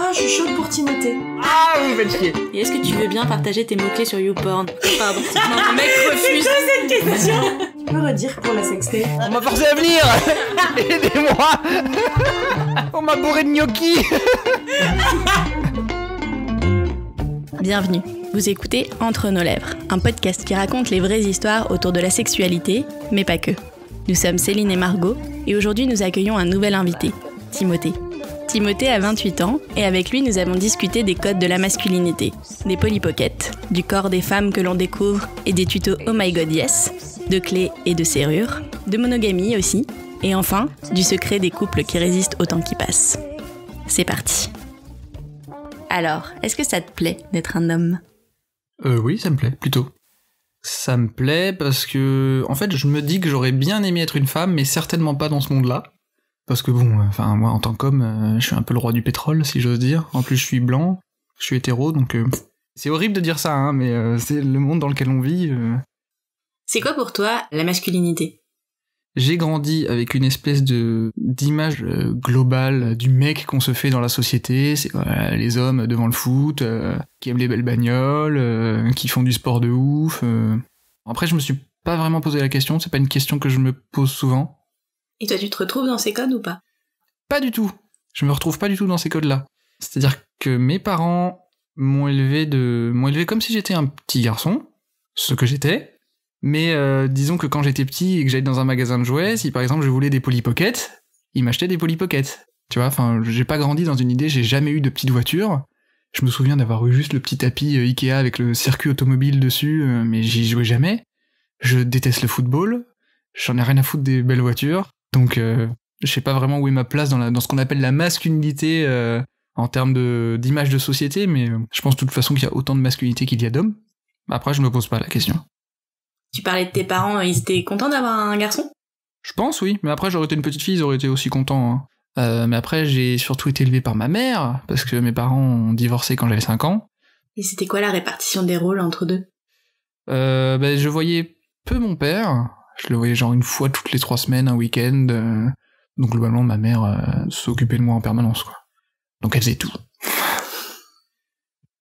Ah, je suis chaude pour Timothée. Ah, vous me faites chier. Et est-ce que tu veux bien partager tes mots-clés sur YouPorn? Pardon, non, le mec refuse. Cette question. Tu peux redire pour la sextape? On m'a forcé à venir. Aidez-moi. On m'a bourré de gnocchi. Bienvenue. Vous écoutez Entre nos lèvres, un podcast qui raconte les vraies histoires autour de la sexualité, mais pas que. Nous sommes Céline et Margot, et aujourd'hui nous accueillons un nouvel invité, Timothée. Timothée a 28 ans, et avec lui nous avons discuté des codes de la masculinité, des polypockets, du corps des femmes que l'on découvre et des tutos Oh my god yes, de clés et de serrures, de monogamie aussi, et enfin, du secret des couples qui résistent au temps qui passe. C'est parti. Alors, est-ce que ça te plaît d'être un homme ? Oui, ça me plaît, plutôt. Ça me plaît parce que, en fait, je me dis que j'aurais bien aimé être une femme, mais certainement pas dans ce monde-là. Parce que bon, moi, en tant qu'homme, je suis un peu le roi du pétrole, si j'ose dire. En plus, je suis blanc, je suis hétéro, donc c'est horrible de dire ça, hein, mais c'est le monde dans lequel on vit. C'est quoi pour toi la masculinité ? J'ai grandi avec une espèce d'image globale du mec qu'on se fait dans la société. C'est les hommes devant le foot, qui aiment les belles bagnoles, qui font du sport de ouf. Après, je me suis pas vraiment posé la question. C'est pas une question que je me pose souvent. Et toi, tu te retrouves dans ces codes ou pas ? Pas du tout. Je me retrouve pas du tout dans ces codes-là. C'est-à-dire que mes parents m'ont élevé comme si j'étais un petit garçon, ce que j'étais. Mais disons que quand j'étais petit et que j'allais dans un magasin de jouets, si par exemple je voulais des Polly Pocket, ils m'achetaient des Polly Pocket. Tu vois, j'ai pas grandi dans une idée, j'ai jamais eu de petite voiture. Je me souviens d'avoir eu juste le petit tapis Ikea avec le circuit automobile dessus, mais j'y jouais jamais. Je déteste le football, j'en ai rien à foutre des belles voitures, donc je sais pas vraiment où est ma place dans ce qu'on appelle la masculinité en termes d'image de société, mais je pense de toute façon qu'il y a autant de masculinité qu'il y a d'hommes. Après, je me pose pas la question. Tu parlais de tes parents, ils étaient contents d'avoir un garçon ? Je pense, oui. Mais après, j'aurais été une petite fille, ils auraient été aussi contents. Hein. Mais après, j'ai surtout été élevé par ma mère, parce que mes parents ont divorcé quand j'avais 5 ans. Et c'était quoi la répartition des rôles entre deux ? Je voyais peu mon père. Je le voyais genre une fois toutes les 3 semaines, un week-end. Donc globalement, ma mère s'occupait de moi en permanence, quoi. Donc elle faisait tout.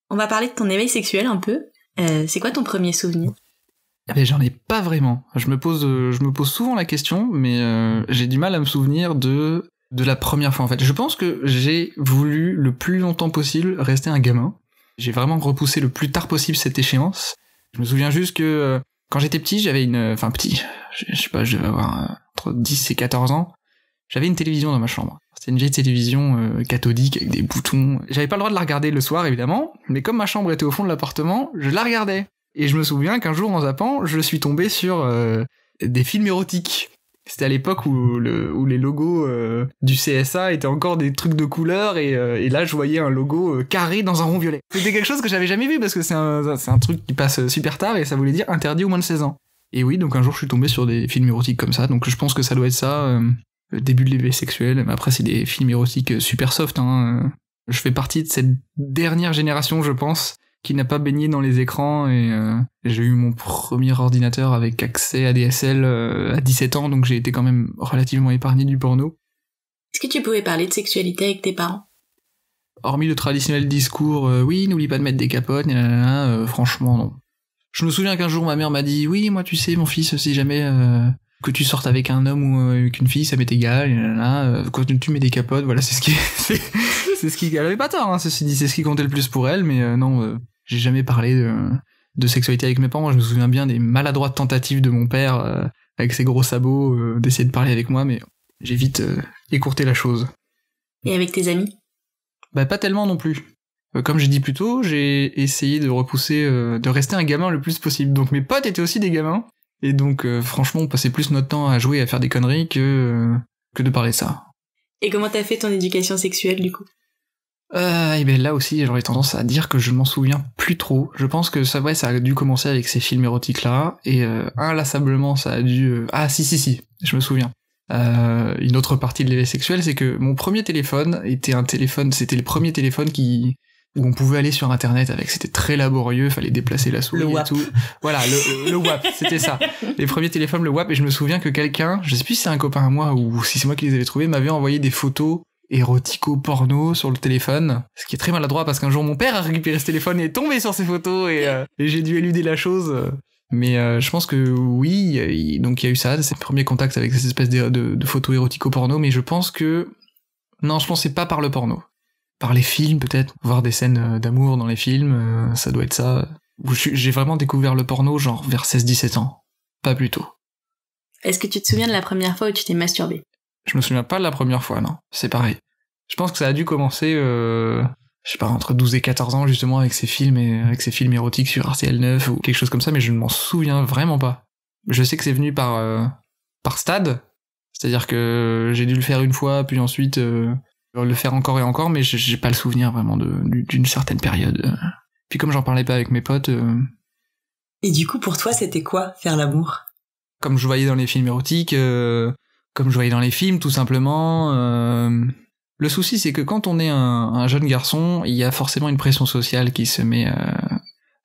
On va parler de ton éveil sexuel un peu. C'est quoi ton premier souvenir ? J'en ai pas vraiment. Je me pose souvent la question, mais j'ai du mal à me souvenir de la première fois, en fait. Je pense que j'ai voulu le plus longtemps possible rester un gamin. J'ai vraiment repoussé le plus tard possible cette échéance. Je me souviens juste que quand j'étais petit, j'avais je sais pas, je devais avoir entre 10 et 14 ans, j'avais une télévision dans ma chambre. C'était une vieille télévision cathodique avec des boutons. J'avais pas le droit de la regarder le soir, évidemment, mais comme ma chambre était au fond de l'appartement, je la regardais. Et je me souviens qu'un jour, en zappant, je suis tombé sur des films érotiques. C'était à l'époque où les logos du CSA étaient encore des trucs de couleur, et là, je voyais un logo carré dans un rond violet. C'était quelque chose que j'avais jamais vu, parce que c'est un truc qui passe super tard, et ça voulait dire interdit aux moins de 16 ans. Et oui, donc un jour, je suis tombé sur des films érotiques comme ça, donc je pense que ça doit être ça, le début de l'éveil sexuel. Mais après, c'est des films érotiques super soft, hein. Je fais partie de cette dernière génération, je pense, qui n'a pas baigné dans les écrans, et j'ai eu mon premier ordinateur avec accès à DSL à 17 ans, donc j'ai été quand même relativement épargné du porno. Est-ce que tu pouvais parler de sexualité avec tes parents ? Hormis le traditionnel discours oui, n'oublie pas de mettre des capotes, franchement non. Je me souviens qu'un jour ma mère m'a dit oui, moi tu sais mon fils, si jamais que tu sortes avec un homme ou avec une fille, ça m'est égal, quand tu mets des capotes, voilà, c'est ce qui elle avait pas tort, hein, c'est ce qui comptait le plus pour elle, mais non, j'ai jamais parlé de sexualité avec mes parents. Je me souviens bien des maladroites tentatives de mon père avec ses gros sabots d'essayer de parler avec moi, mais j'ai vite écourté la chose. Et avec tes amis ? Pas tellement non plus. Comme j'ai dit plus tôt, j'ai essayé de repousser, de rester un gamin le plus possible. Donc mes potes étaient aussi des gamins, et donc franchement on passait plus notre temps à jouer, à faire des conneries que de parler de ça. Et comment t'as fait ton éducation sexuelle du coup ? Là aussi j'aurais tendance à dire que je m'en souviens plus trop. Je pense que ça a dû commencer avec ces films érotiques là, et inlassablement ça a dû... si, je me souviens. Une autre partie de l'éveil sexuel, c'est que mon premier téléphone c'était le premier téléphone où on pouvait aller sur internet avec, c'était très laborieux, fallait déplacer la souris et tout. Voilà, le WAP, c'était ça. Les premiers téléphones, le WAP, et je me souviens que quelqu'un, je sais plus si c'est un copain à moi ou si c'est moi qui les avais trouvés, m'avait envoyé des photos érotico-porno sur le téléphone, ce qui est très maladroit parce qu'un jour mon père a récupéré ce téléphone et est tombé sur ces photos et j'ai dû éluder la chose. Mais je pense que oui, donc il y a eu ça, ces premiers contacts avec ces espèces de photos érotico-porno, mais je pense que... Non, je pense que c'est pas par le porno. Par les films peut-être, voir des scènes d'amour dans les films, ça doit être ça. J'ai vraiment découvert le porno genre vers 16-17 ans, pas plus tôt. Est-ce que tu te souviens de la première fois où tu t'es masturbé? Je me souviens pas de la première fois, non. C'est pareil. Je pense que ça a dû commencer, je sais pas, entre 12 et 14 ans, justement, avec ces films érotiques sur RTL9 ou quelque chose comme ça, mais je ne m'en souviens vraiment pas. Je sais que c'est venu par stade. C'est-à-dire que j'ai dû le faire une fois, puis ensuite le faire encore et encore, mais j'ai pas le souvenir vraiment d'une certaine période. Puis comme j'en parlais pas avec mes potes... Et du coup, pour toi, c'était quoi, faire l'amour? Comme je voyais dans les films érotiques, comme je voyais dans les films, tout simplement. Le souci, c'est que quand on est un jeune garçon, il y a forcément une pression sociale qui se met...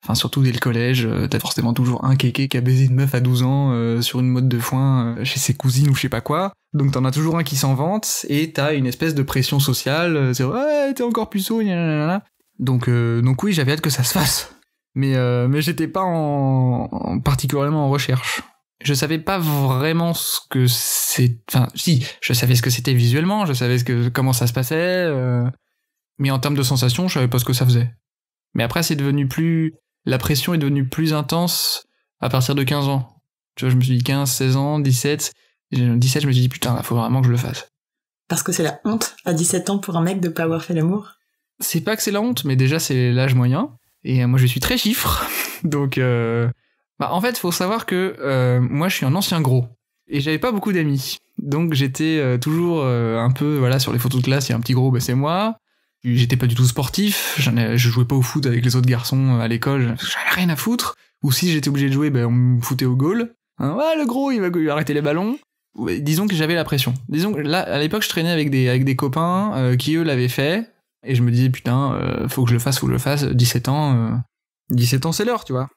Enfin, surtout dès le collège, t'as forcément toujours un kéké qui a baisé une meuf à 12 ans sur une mode de foin chez ses cousines ou je sais pas quoi. Donc t'en as toujours un qui s'en vante, et t'as une espèce de pression sociale, c'est « Ouais, t'es encore puceau, gna. Donc oui, j'avais hâte que ça se fasse. Mais j'étais pas particulièrement en recherche. Je savais pas vraiment ce que c'est... Enfin, si, je savais ce que c'était visuellement, je savais comment ça se passait, mais en termes de sensations, je savais pas ce que ça faisait. Mais après, la pression est devenue plus intense à partir de 15 ans. Tu vois, je me suis dit 15, 16 ans, 17. 17, je me suis dit, putain, il faut vraiment que je le fasse. Parce que c'est la honte, à 17 ans, pour un mec de pas avoir fait l'amour? C'est pas que c'est la honte, mais déjà, c'est l'âge moyen. Et moi, je suis très chiffre. Donc, en fait, faut savoir que moi, je suis un ancien gros. Et j'avais pas beaucoup d'amis. Donc, j'étais toujours un peu, voilà, sur les photos de classe, il y a un petit gros, c'est moi. J'étais pas du tout sportif, je jouais pas au foot avec les autres garçons à l'école, parce que j'avais rien à foutre. Ou si j'étais obligé de jouer, on me foutait au goal. Hein, ouais, le gros, il va arrêter les ballons. Ouais, disons que j'avais la pression. Disons que là, à l'époque, je traînais avec des copains qui, eux, l'avaient fait. Et je me disais, putain, faut que je le fasse. 17 ans, 17 ans, c'est l'heure, tu vois.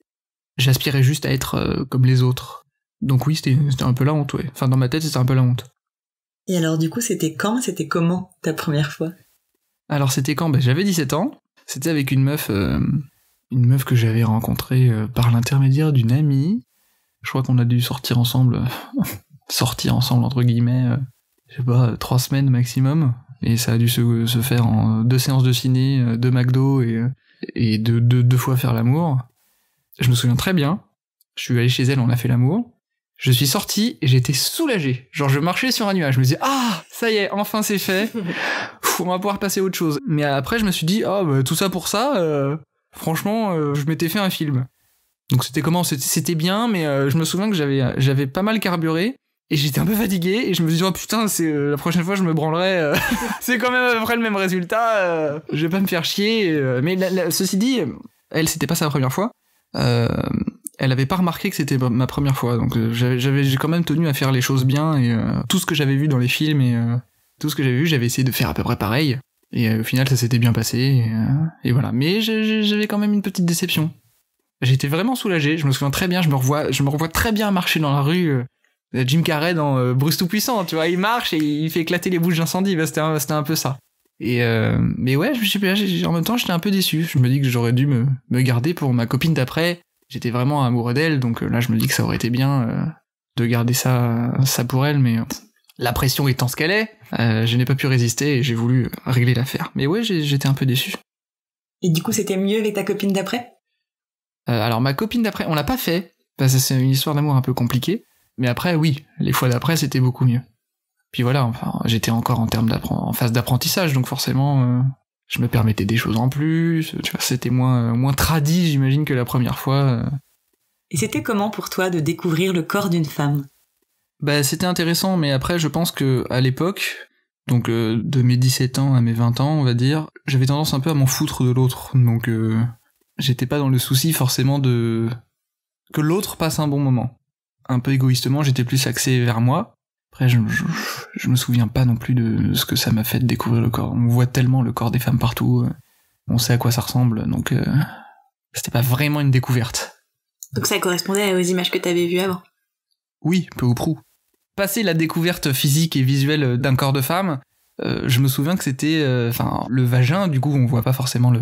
J'aspirais juste à être comme les autres. Donc oui, c'était un peu la honte, ouais. Enfin, dans ma tête, c'était un peu la honte. Et alors, du coup, c'était comment, ta première fois? Alors c'était quand? J'avais 17 ans, c'était avec une meuf que j'avais rencontrée par l'intermédiaire d'une amie. Je crois qu'on a dû sortir ensemble entre guillemets, je sais pas, 3 semaines maximum, et ça a dû se faire en 2 séances de ciné, 2 McDo et 2 fois faire l'amour. Je me souviens très bien, je suis allé chez elle, on a fait l'amour. Je suis sorti et j'étais soulagé. Genre, je marchais sur un nuage. Je me disais, ah, ça y est, enfin c'est fait. On va pouvoir passer à autre chose. Mais après, je me suis dit, tout ça pour ça, franchement, je m'étais fait un film. Donc c'était comment? C'était bien, mais je me souviens que j'avais pas mal carburé. Et j'étais un peu fatigué. Et je me suis dit, oh putain, la prochaine fois, je me branlerai. C'est quand même à peu près le même résultat. Je vais pas me faire chier. Mais ceci dit, elle, c'était pas sa première fois. Elle avait pas remarqué que c'était ma première fois, donc j'ai quand même tenu à faire les choses bien, et tout ce que j'avais vu dans les films et tout ce que j'avais vu, j'avais essayé de faire à peu près pareil, et au final ça s'était bien passé, et voilà. Mais j'avais quand même une petite déception. J'étais vraiment soulagé, je me souviens très bien, je me revois très bien marcher dans la rue, Jim Carrey dans Bruce Tout-Puissant, tu vois, il marche et il fait éclater les bouches d'incendie, c'était un peu ça. Et mais ouais, en même temps j'étais un peu déçu, je me dis que j'aurais dû me garder pour ma copine d'après. J'étais vraiment amoureux d'elle, donc là je me dis que ça aurait été bien de garder ça pour elle, mais la pression étant ce qu'elle est, je n'ai pas pu résister et j'ai voulu régler l'affaire. Mais ouais, j'étais un peu déçu. Et du coup, c'était mieux avec ta copine d'après? Alors ma copine d'après, on l'a pas fait, parce que c'est une histoire d'amour un peu compliquée, mais après oui, les fois d'après c'était beaucoup mieux. Puis voilà, enfin, j'étais encore en phase d'apprentissage, donc forcément... je me permettais des choses en plus, tu vois, c'était moins tradi, j'imagine, que la première fois. Et c'était comment pour toi de découvrir le corps d'une femme? C'était intéressant, mais après, je pense que à l'époque, donc de mes 17 ans à mes 20 ans, on va dire, j'avais tendance un peu à m'en foutre de l'autre, donc j'étais pas dans le souci forcément que l'autre passe un bon moment. Un peu égoïstement, j'étais plus axé vers moi. Après, je me souviens pas non plus de ce que ça m'a fait de découvrir le corps. On voit tellement le corps des femmes partout, on sait à quoi ça ressemble, donc c'était pas vraiment une découverte. Donc ça correspondait aux images que t'avais vues avant? Oui, peu ou prou. Passer la découverte physique et visuelle d'un corps de femme, je me souviens que c'était, le vagin, du coup, on voit pas forcément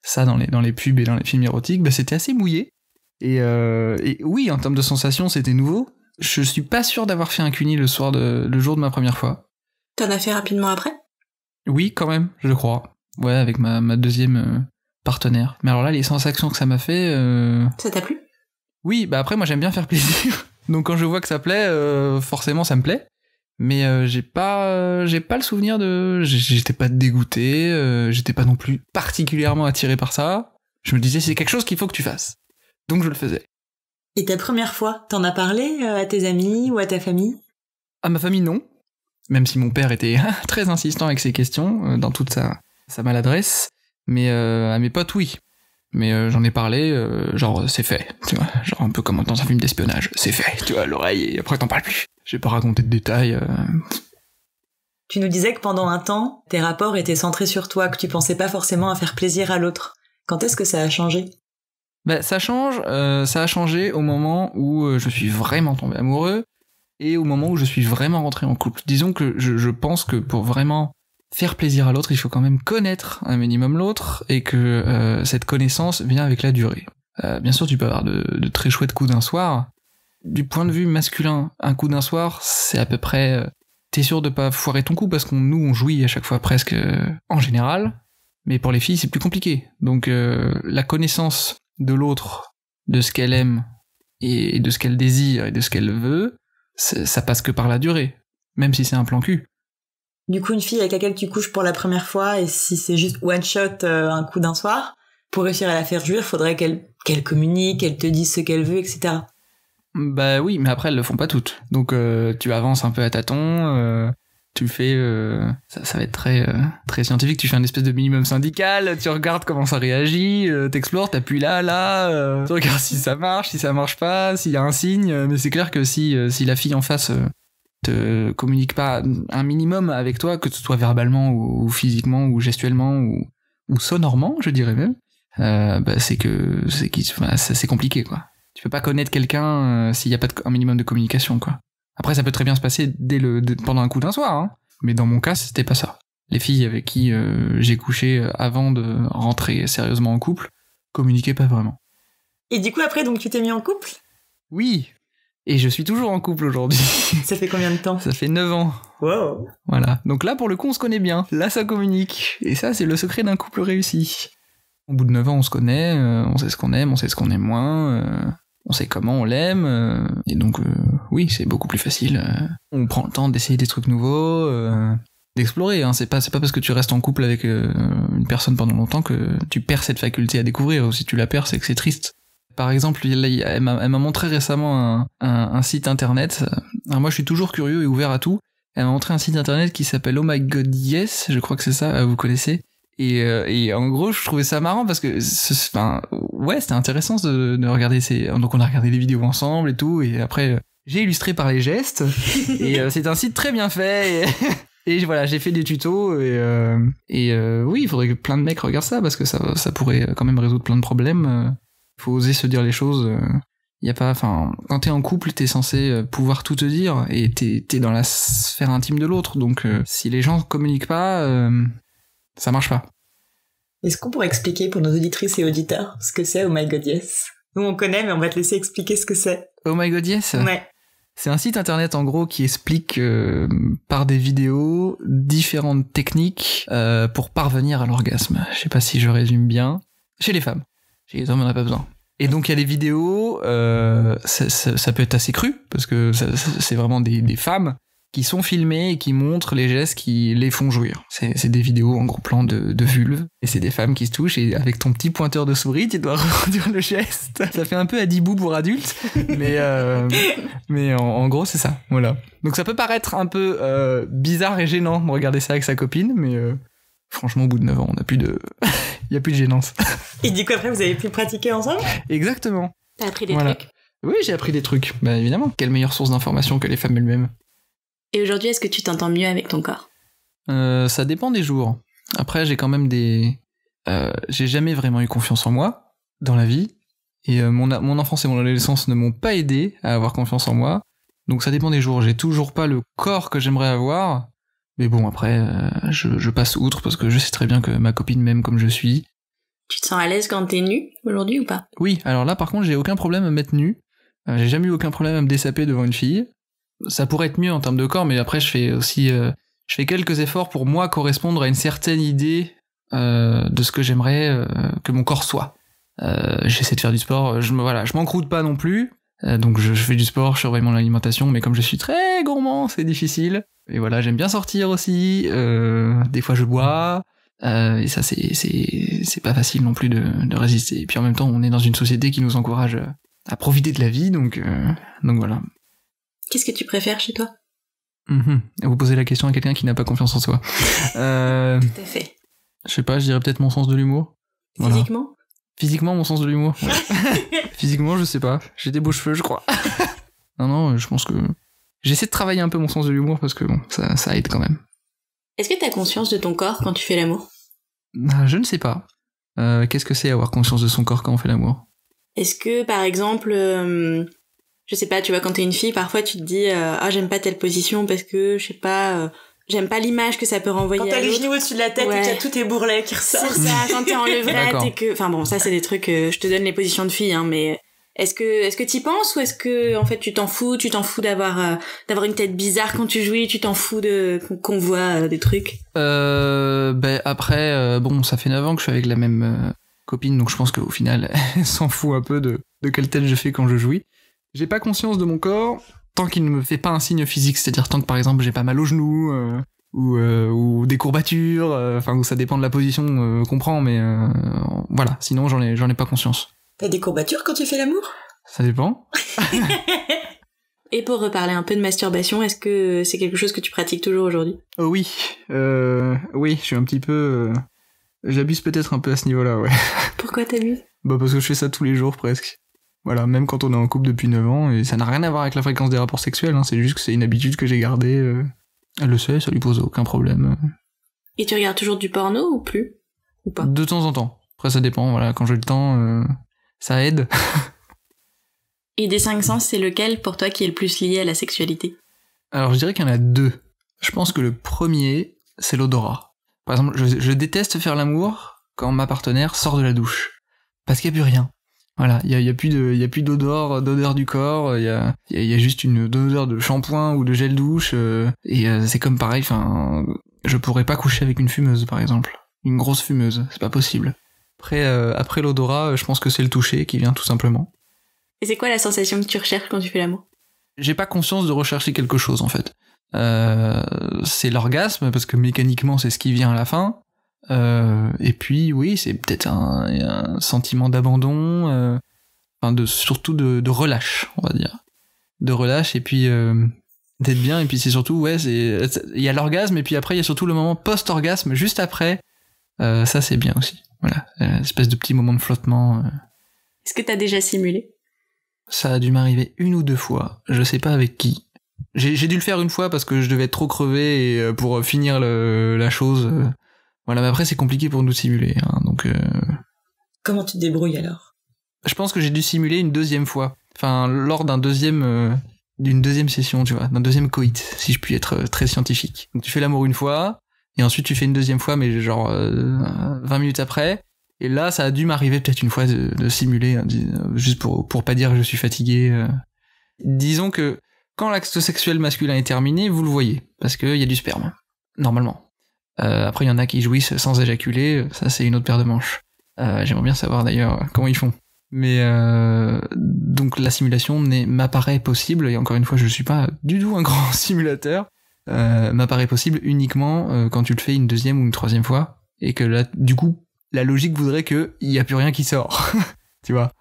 ça dans les pubs et dans les films érotiques, bah, c'était assez mouillé. Et oui, en termes de sensations, c'était nouveau. Je suis pas sûr d'avoir fait un cuni le jour de ma première fois. T'en as fait rapidement après? Oui, quand même, je crois. Ouais, avec ma deuxième partenaire. Mais alors là, les sensations que ça m'a fait... Ça t'a plu? Oui, bah après, moi, j'aime bien faire plaisir. Donc quand je vois que ça plaît, forcément, ça me plaît. Mais j'ai pas le souvenir de... J'étais pas dégoûté, j'étais pas non plus particulièrement attiré par ça. Je me disais, c'est quelque chose qu'il faut que tu fasses. Donc je le faisais. Et ta première fois, t'en as parlé à tes amis ou à ta famille? À ma famille, non. Même si mon père était très insistant avec ses questions, dans toute sa maladresse. Mais à mes potes, oui. Mais j'en ai parlé, genre, c'est fait, tu vois. Genre un peu comme dans un film d'espionnage. C'est fait, tu vois, à l'oreille, et après t'en parles plus. J'ai pas raconté de détails. Tu nous disais que pendant un temps, tes rapports étaient centrés sur toi, que tu pensais pas forcément à faire plaisir à l'autre. Quand est-ce que ça a changé? Bah, ça a changé au moment où je suis vraiment tombé amoureux et au moment où je suis vraiment rentré en couple. Disons que je pense que pour vraiment faire plaisir à l'autre, il faut quand même connaître un minimum l'autre et que cette connaissance vient avec la durée. Bien sûr, tu peux avoir de très chouettes coups d'un soir. Du point de vue masculin, un coup d'un soir, c'est à peu près... t'es sûr de pas foirer ton coup parce qu'on jouit à chaque fois presque en général. Mais pour les filles, c'est plus compliqué. Donc la connaissance de l'autre, de ce qu'elle aime, et de ce qu'elle désire, et de ce qu'elle veut, ça passe que par la durée, même si c'est un plan cul. Du coup, une fille avec laquelle tu couches pour la première fois, et si c'est juste one shot, un coup d'un soir, pour réussir à la faire jouir, faudrait qu'elle communique, qu'elle te dise ce qu'elle veut, etc. Bah oui, mais après, elles le font pas toutes. Donc tu avances un peu à tâtons, tu fais... ça va être très scientifique, tu fais un espèce de minimum syndical, tu regardes comment ça réagit, t'explores, t'appuies là, tu regardes si ça marche pas, s'il y a un signe, mais c'est clair que si la fille en face te communique pas un minimum avec toi, que ce soit verbalement ou physiquement ou gestuellement ou sonorement, je dirais même, bah c'est compliqué, quoi. Tu peux pas connaître quelqu'un s'il y a pas un minimum de communication, quoi. Après, ça peut très bien se passer pendant un coup d'un soir, hein. Mais dans mon cas, c'était pas ça. Les filles avec qui j'ai couché avant de rentrer sérieusement en couple communiquaient pas vraiment. Et du coup, après, donc tu t'es mis en couple? Oui. Et je suis toujours en couple aujourd'hui. Ça fait combien de temps? Ça fait 9 ans. Wow. Voilà. Donc là, pour le coup, on se connaît bien. Là, ça communique. Et ça, c'est le secret d'un couple réussi. Au bout de 9 ans, on se connaît, on sait ce qu'on aime, on sait ce qu'on aime moins, on sait comment on l'aime, et donc oui, c'est beaucoup plus facile. On prend le temps d'essayer des trucs nouveaux, d'explorer. Hein. C'est pas parce que tu restes en couple avec une personne pendant longtemps que tu perds cette faculté à découvrir. Ou si tu la perds, c'est que c'est triste. Par exemple, elle m'a montré récemment un site internet. Alors moi, je suis toujours curieux et ouvert à tout. Elle m'a montré un site internet qui s'appelle Oh My God Yes, je crois que c'est ça, vous connaissez. Et en gros, je trouvais ça marrant parce que, ouais, c'était intéressant de regarder donc on a regardé les vidéos ensemble et tout, et après, j'ai illustré par les gestes, et c'est un site très bien fait, et voilà, j'ai fait des tutos, et oui, il faudrait que plein de mecs regardent ça parce que ça pourrait quand même résoudre plein de problèmes. Faut oser se dire les choses. Y a pas, quand t'es en couple, t'es censé pouvoir tout te dire, et t'es dans la sphère intime de l'autre, donc si les gens communiquent pas, ça marche pas. Est-ce qu'on pourrait expliquer pour nos auditrices et auditeurs ce que c'est Oh My God Yes? Nous on connaît, mais on va te laisser expliquer ce que c'est. Oh My God Yes? Ouais. C'est un site internet en gros qui explique par des vidéos différentes techniques pour parvenir à l'orgasme. Je sais pas si je résume bien. Chez les femmes. Chez les hommes, on n'a pas besoin. Et donc il y a des vidéos, ça peut être assez cru, parce que c'est vraiment des femmes qui sont filmées et qui montrent les gestes qui les font jouir. C'est des vidéos en gros plan de vulve, et c'est des femmes qui se touchent, et avec ton petit pointeur de souris, tu dois reproduire le geste. Ça fait un peu Adibou pour adultes, mais en gros c'est ça, voilà. Donc ça peut paraître un peu bizarre et gênant de regarder ça avec sa copine, mais franchement au bout de 9 ans, on a plus de... il y a plus de gênance. Et du coup après vous avez pu pratiquer ensemble? Exactement. T'as appris des trucs? Oui, j'ai appris des trucs, bah évidemment. Quelle meilleure source d'information que les femmes elles-mêmes. Et aujourd'hui, est-ce que tu t'entends mieux avec ton corps? Ça dépend des jours. Après, j'ai quand même j'ai jamais vraiment eu confiance en moi, dans la vie. Et mon enfance et mon adolescence ne m'ont pas aidé à avoir confiance en moi. Donc ça dépend des jours. J'ai toujours pas le corps que j'aimerais avoir, Mais bon, après, je passe outre parce que je sais très bien que ma copine m'aime comme je suis. Tu te sens à l'aise quand t'es nu aujourd'hui ou pas? Oui, alors là par contre j'ai aucun problème à me mettre nu. J'ai jamais eu aucun problème à me dessaper devant une fille. Ça pourrait être mieux en termes de corps, mais après je fais aussi je fais quelques efforts pour moi correspondre à une certaine idée de ce que j'aimerais que mon corps soit. J'essaie de faire du sport, je m'encroute pas non plus. Donc je fais du sport, je surveille mon alimentation, mais comme je suis très gourmand, c'est difficile. Et voilà, j'aime bien sortir aussi. Des fois je bois. Et ça c'est pas facile non plus de résister. Et puis en même temps on est dans une société qui nous encourage à profiter de la vie, donc voilà. Qu'est-ce que tu préfères chez toi? Vous posez la question à quelqu'un qui n'a pas confiance en soi. Tout à fait. Je sais pas, je dirais peut-être mon sens de l'humour. Physiquement? Voilà. Physiquement, mon sens de l'humour. Ouais. Physiquement, je sais pas. J'ai des beaux cheveux, je crois. Non, je pense que j'essaie de travailler un peu mon sens de l'humour parce que bon, ça aide quand même. Est-ce que t'as conscience de ton corps quand tu fais l'amour? Je ne sais pas. Qu'est-ce que c'est avoir conscience de son corps quand on fait l'amour? Est-ce que, par exemple, je sais pas, tu vois, quand t'es une fille, parfois tu te dis j'aime pas telle position parce que, je sais pas, j'aime pas l'image que ça peut renvoyer à l'autre. Quand t'as les genoux au-dessus de la tête et que t'as tous tes bourrelets qui ressortent. C'est ça, quand t'es en levrette et que... Enfin bon, ça c'est des trucs... je te donne les positions de fille, hein, mais... Est-ce que t'y penses ou est-ce que, en fait, tu t'en fous d'avoir une tête bizarre quand tu jouis, tu t'en fous qu'on voit des trucs? Après, bon, ça fait 9 ans que je suis avec la même copine, donc je pense qu'au final, elle s'en fout un peu de quelle tête je fais quand je jouis. J'ai pas conscience de mon corps tant qu'il ne me fait pas un signe physique, c'est-à-dire tant que par exemple j'ai pas mal aux genoux, ou des courbatures, où ça dépend de la position qu'on prend, mais voilà, sinon j'en ai pas conscience. T'as des courbatures quand tu fais l'amour? Ça dépend. Et pour reparler un peu de masturbation, est-ce que c'est quelque chose que tu pratiques toujours aujourd'hui? Oh oui, je suis un petit peu... j'abuse peut-être un peu à ce niveau-là, ouais. Pourquoi t'abuses? Parce que je fais ça tous les jours presque. Voilà, même quand on est en couple depuis 9 ans, et ça n'a rien à voir avec la fréquence des rapports sexuels, hein, c'est juste que c'est une habitude que j'ai gardée. Elle le sait, ça lui pose aucun problème. Et tu regardes toujours du porno ou plus? Ou pas? De temps en temps. Après ça dépend, voilà, quand j'ai le temps, ça aide. Et des 5 sens, c'est lequel pour toi qui est le plus lié à la sexualité? Alors je dirais qu'il y en a 2. Je pense que le premier, c'est l'odorat. Par exemple, je déteste faire l'amour quand ma partenaire sort de la douche. Parce qu'il n'y a plus rien. Voilà, il y a plus d'odeur du corps, il y a juste une odeur de shampoing ou de gel douche, et c'est comme pareil, je pourrais pas coucher avec une fumeuse par exemple. Une grosse fumeuse, c'est pas possible. Après l'odorat, je pense que c'est le toucher qui vient tout simplement. Et c'est quoi la sensation que tu recherches quand tu fais l'amour? J'ai pas conscience de rechercher quelque chose en fait. C'est l'orgasme parce que mécaniquement c'est ce qui vient à la fin. Et puis oui, c'est peut-être un sentiment d'abandon, surtout de relâche, on va dire. De relâche et puis d'être bien, et puis c'est surtout il y a l'orgasme et puis après il y a surtout le moment post-orgasme juste après. Ça c'est bien aussi. Voilà, espèce de petit moment de flottement. Est-ce que t'as déjà simulé? Ça a dû m'arriver 1 ou 2 fois, je sais pas avec qui. J'ai dû le faire une fois parce que je devais être trop crevé et pour finir la chose. Voilà, mais après c'est compliqué pour nous de simuler, hein, donc... Comment tu te débrouilles alors? Je pense que j'ai dû simuler une 2e fois. Enfin, lors d'une 2e session, tu vois, d'un 2e coït, si je puis être très scientifique. Donc tu fais l'amour une fois, et ensuite tu fais une 2e fois, mais genre 20 minutes après. Et là, ça a dû m'arriver peut-être une fois de simuler, hein, juste pour pas dire que je suis fatigué. Disons que quand l'acte sexuel masculin est terminé, vous le voyez, parce qu'il y a du sperme, normalement. Après, il y en a qui jouissent sans éjaculer, ça c'est une autre paire de manches. J'aimerais bien savoir d'ailleurs comment ils font. Mais donc la simulation m'apparaît possible, et encore une fois, je suis pas du tout un grand simulateur, m'apparaît possible uniquement quand tu le fais une 2e ou une 3e fois, et que là, du coup, la logique voudrait qu'il y a plus rien qui sort, tu vois.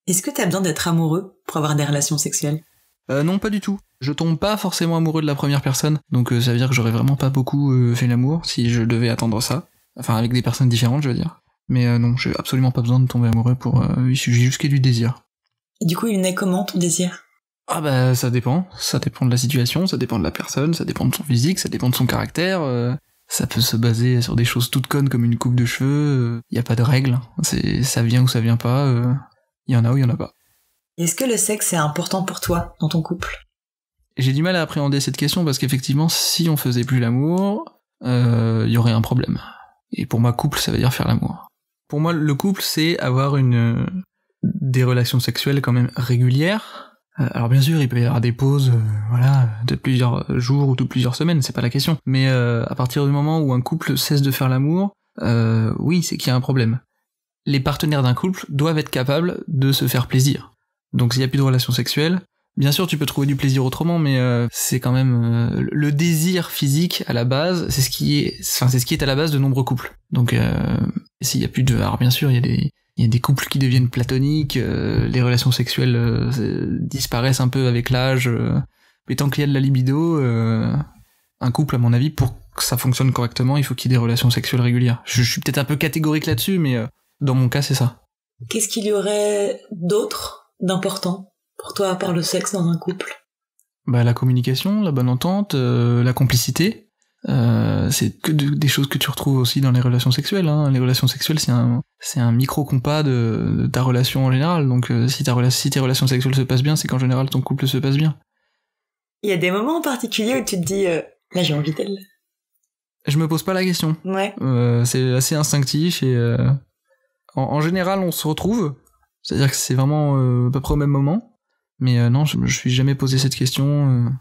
Est-ce que t'as besoin d'être amoureux pour avoir des relations sexuelles? Non, pas du tout. Je tombe pas forcément amoureux de la première personne, donc ça veut dire que j'aurais vraiment pas beaucoup fait l'amour si je devais attendre ça. Enfin, avec des personnes différentes, je veux dire. Mais non, j'ai absolument pas besoin de tomber amoureux il suffit juste qu'il y ait du désir. Et du coup, il naît comment ton désir? Ah bah ça dépend de la situation, ça dépend de la personne, ça dépend de son physique, ça dépend de son caractère, ça peut se baser sur des choses toutes connes comme une coupe de cheveux, y a pas de règle, ça vient ou ça vient pas, y en a ou y en a pas. Est-ce que le sexe est important pour toi dans ton couple? J'ai du mal à appréhender cette question parce qu'effectivement, si on faisait plus l'amour, il y aurait un problème. Et pour moi, couple, ça veut dire faire l'amour. Pour moi, le couple, c'est avoir des relations sexuelles quand même régulières. Alors bien sûr, il peut y avoir des pauses, de plusieurs jours ou de plusieurs semaines, c'est pas la question. Mais à partir du moment où un couple cesse de faire l'amour, oui, c'est qu'il y a un problème. Les partenaires d'un couple doivent être capables de se faire plaisir. Donc s'il y a plus de relations sexuelles, bien sûr tu peux trouver du plaisir autrement, mais c'est quand même le désir physique à la base, c'est ce qui est à la base de nombreux couples. Donc s'il y a plus de, alors bien sûr il y a des couples qui deviennent platoniques, les relations sexuelles disparaissent un peu avec l'âge, mais tant qu'il y a de la libido, un couple, à mon avis, pour que ça fonctionne correctement, il faut qu'il y ait des relations sexuelles régulières. Je suis peut-être un peu catégorique là-dessus, mais dans mon cas, c'est ça. Qu'est-ce qu'il y aurait d'autre d'important pour toi à part le sexe dans un couple? La communication, la bonne entente, la complicité, c'est que des choses que tu retrouves aussi dans les relations sexuelles. Hein. Les relations sexuelles, c'est un micro-compas de ta relation en général. Donc si tes relations sexuelles se passent bien, c'est qu'en général ton couple se passe bien. Il y a des moments en particulier où tu te dis là j'ai envie d'elle. Je me pose pas la question. Ouais. C'est assez instinctif et en général on se retrouve. C'est-à-dire que c'est vraiment à peu près au même moment. Mais non, je me suis jamais posé cette question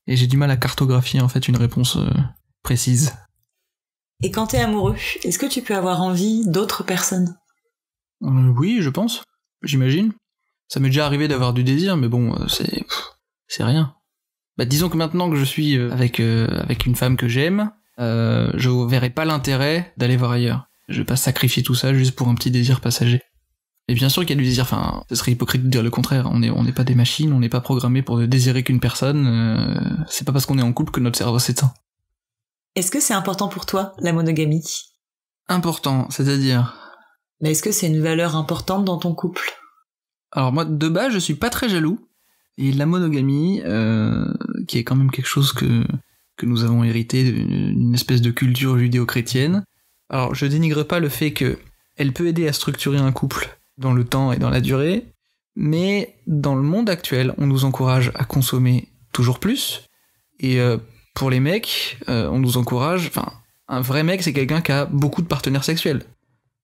et j'ai du mal à cartographier en fait une réponse précise. Et quand t'es amoureux, est-ce que tu peux avoir envie d'autres personnes? Oui, je pense. J'imagine. Ça m'est déjà arrivé d'avoir du désir, mais bon, c'est rien. Disons que maintenant que je suis avec une femme que j'aime, je verrai pas l'intérêt d'aller voir ailleurs. Je vais pas sacrifier tout ça juste pour un petit désir passager. Et bien sûr qu'il y a du désir, ce serait hypocrite de dire le contraire. On n'est pas des machines, on n'est pas programmé pour ne désirer qu'une personne. C'est pas parce qu'on est en couple que notre cerveau s'éteint. Est-ce que c'est important pour toi, la monogamie? Important, c'est-à-dire? Mais est-ce que c'est une valeur importante dans ton couple? Alors moi, de base, je suis pas très jaloux. Et la monogamie, qui est quand même quelque chose que nous avons hérité d'une espèce de culture judéo-chrétienne. Alors, je dénigre pas le fait que elle peut aider à structurer un couple dans le temps et dans la durée, mais dans le monde actuel, on nous encourage à consommer toujours plus, et pour les mecs, on nous encourage... un vrai mec, c'est quelqu'un qui a beaucoup de partenaires sexuels.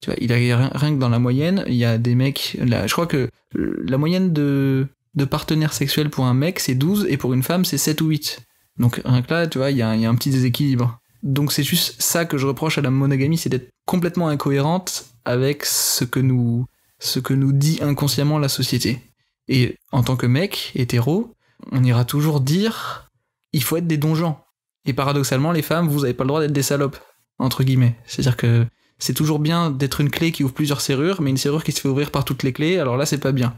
Tu vois, il a rien que dans la moyenne, il y a des mecs... je crois que la moyenne de partenaires sexuels pour un mec, c'est 12, et pour une femme, c'est 7 ou 8. Donc rien que là, tu vois, il y a un petit déséquilibre. Donc c'est juste ça que je reproche à la monogamie, c'est d'être complètement incohérente avec ce que nous dit inconsciemment la société. Et en tant que mec hétéro, on ira toujours dire il faut être des donjons. Et paradoxalement, les femmes, vous avez pas le droit d'être des salopes, entre guillemets. C'est-à-dire que c'est toujours bien d'être une clé qui ouvre plusieurs serrures, mais une serrure qui se fait ouvrir par toutes les clés, alors là c'est pas bien.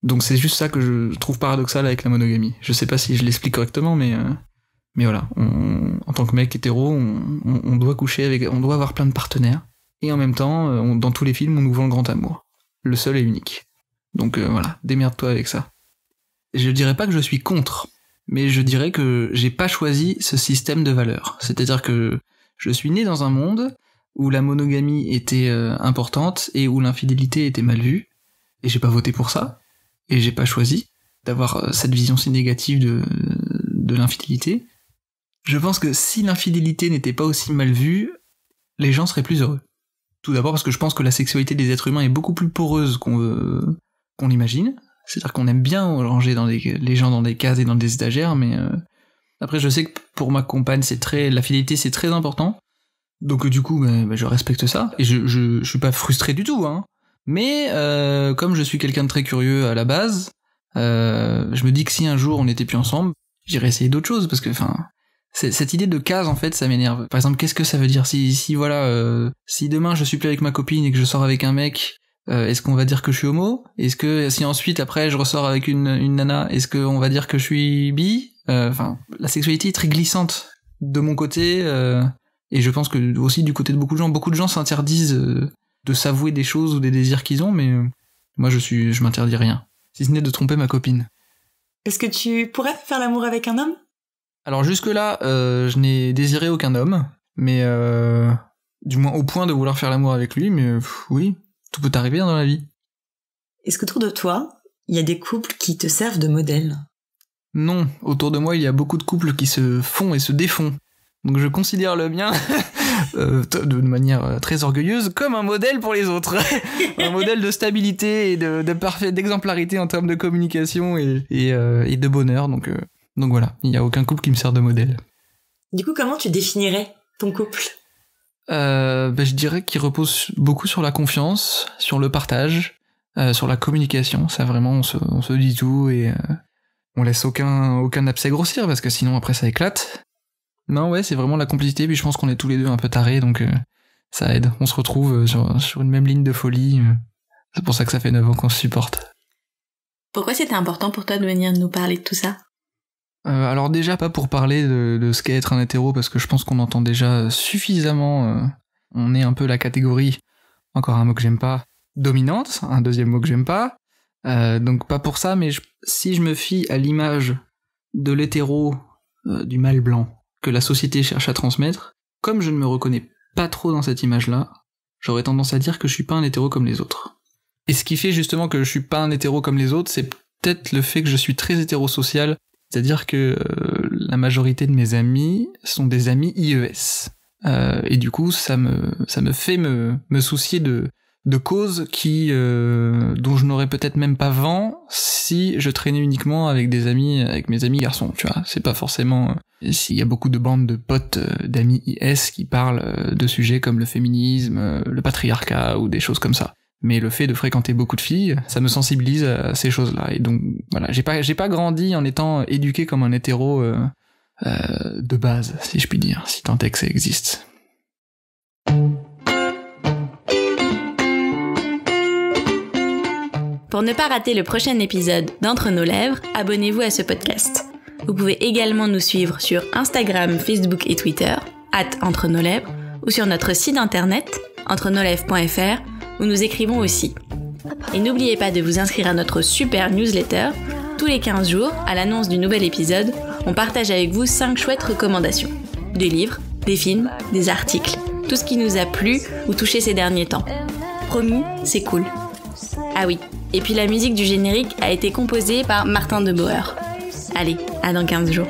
Donc c'est juste ça que je trouve paradoxal avec la monogamie. Je sais pas si je l'explique correctement, mais voilà. En tant que mec hétéro, on doit on doit avoir plein de partenaires. Et en même temps, dans tous les films, on nous vend le grand amour. Le seul et unique. Donc voilà, démerde-toi avec ça. Je dirais pas que je suis contre, mais je dirais que j'ai pas choisi ce système de valeurs. C'est-à-dire que je suis né dans un monde où la monogamie était importante et où l'infidélité était mal vue. Et j'ai pas voté pour ça. Et j'ai pas choisi d'avoir cette vision si négative de l'infidélité. Je pense que si l'infidélité n'était pas aussi mal vue, les gens seraient plus heureux. Tout d'abord parce que je pense que la sexualité des êtres humains est beaucoup plus poreuse qu'on l'imagine. C'est-à-dire qu'on aime bien ranger les gens dans des cases et dans des étagères, mais après je sais que pour ma compagne la fidélité c'est très important. Donc du coup je respecte ça et je suis pas frustré du tout, hein. Mais comme je suis quelqu'un de très curieux à la base, je me dis que si un jour on n'était plus ensemble, j'irais essayer d'autres choses parce que cette idée de case en fait ça m'énerve. Par exemple, qu'est-ce que ça veut dire si demain je suis plus avec ma copine et que je sors avec un mec, est-ce qu'on va dire que je suis homo? Est-ce que si ensuite après je ressors avec une nana, est-ce qu'on va dire que je suis bi? La sexualité est très glissante de mon côté et je pense que aussi du côté de beaucoup de gens s'interdisent de s'avouer des choses ou des désirs qu'ils ont, mais moi je m'interdis rien, si ce n'est de tromper ma copine. Est-ce que tu pourrais faire l'amour avec un homme? Alors jusque-là, je n'ai désiré aucun homme, mais du moins au point de vouloir faire l'amour avec lui, mais oui, tout peut arriver dans la vie. Est-ce qu'autour de toi, il y a des couples qui te servent de modèle? Non, autour de moi, il y a beaucoup de couples qui se font et se défont. Donc je considère le mien, de manière très orgueilleuse, comme un modèle pour les autres. Un modèle de stabilité et d'exemplarité en termes de communication et de bonheur. Donc voilà, il n'y a aucun couple qui me sert de modèle. Du coup, comment tu définirais ton couple ? Je dirais qu'il repose beaucoup sur la confiance, sur le partage, sur la communication. Ça vraiment, on se dit tout et on laisse aucun abcès grossir parce que sinon après ça éclate. Non, ouais, c'est vraiment la complicité, puis je pense qu'on est tous les deux un peu tarés, donc ça aide. On se retrouve sur une même ligne de folie. C'est pour ça que ça fait 9 ans qu'on se supporte. Pourquoi c'était important pour toi de venir nous parler de tout ça ? Alors déjà, pas pour parler de ce qu'est être un hétéro, parce que je pense qu'on entend déjà suffisamment... on est un peu la catégorie, encore un mot que j'aime pas, dominante, un deuxième mot que j'aime pas. Donc pas pour ça, mais si je me fie à l'image de l'hétéro du mâle blanc, que la société cherche à transmettre, comme je ne me reconnais pas trop dans cette image-là, j'aurais tendance à dire que je suis pas un hétéro comme les autres. Et ce qui fait justement que je suis pas un hétéro comme les autres, c'est peut-être le fait que je suis très hétérosocial, c'est-à-dire que la majorité de mes amis sont des amis IES. Et du coup, ça me fait me soucier de causes dont je n'aurais peut-être même pas vent si je traînais uniquement avec mes amis garçons, tu vois. C'est pas forcément... S'il y a beaucoup de bandes de potes, d'amis IS qui parlent de sujets comme le féminisme, le patriarcat ou des choses comme ça. Mais le fait de fréquenter beaucoup de filles, ça me sensibilise à ces choses-là. Et donc, voilà, j'ai pas grandi en étant éduqué comme un hétéro de base, si je puis dire, si tant est que ça existe. Pour ne pas rater le prochain épisode d'Entre nos lèvres, abonnez-vous à ce podcast. Vous pouvez également nous suivre sur Instagram, Facebook et Twitter, @entrenoslèvres, ou sur notre site internet, entrenoslèvres.fr, où nous écrivons aussi. Et n'oubliez pas de vous inscrire à notre super newsletter. Tous les 15 jours, à l'annonce du nouvel épisode, on partage avec vous 5 chouettes recommandations. Des livres, des films, des articles, tout ce qui nous a plu ou touché ces derniers temps. Promis, c'est cool. Ah oui, et puis la musique du générique a été composée par Martin de Boer. Allez, à dans 15 jours.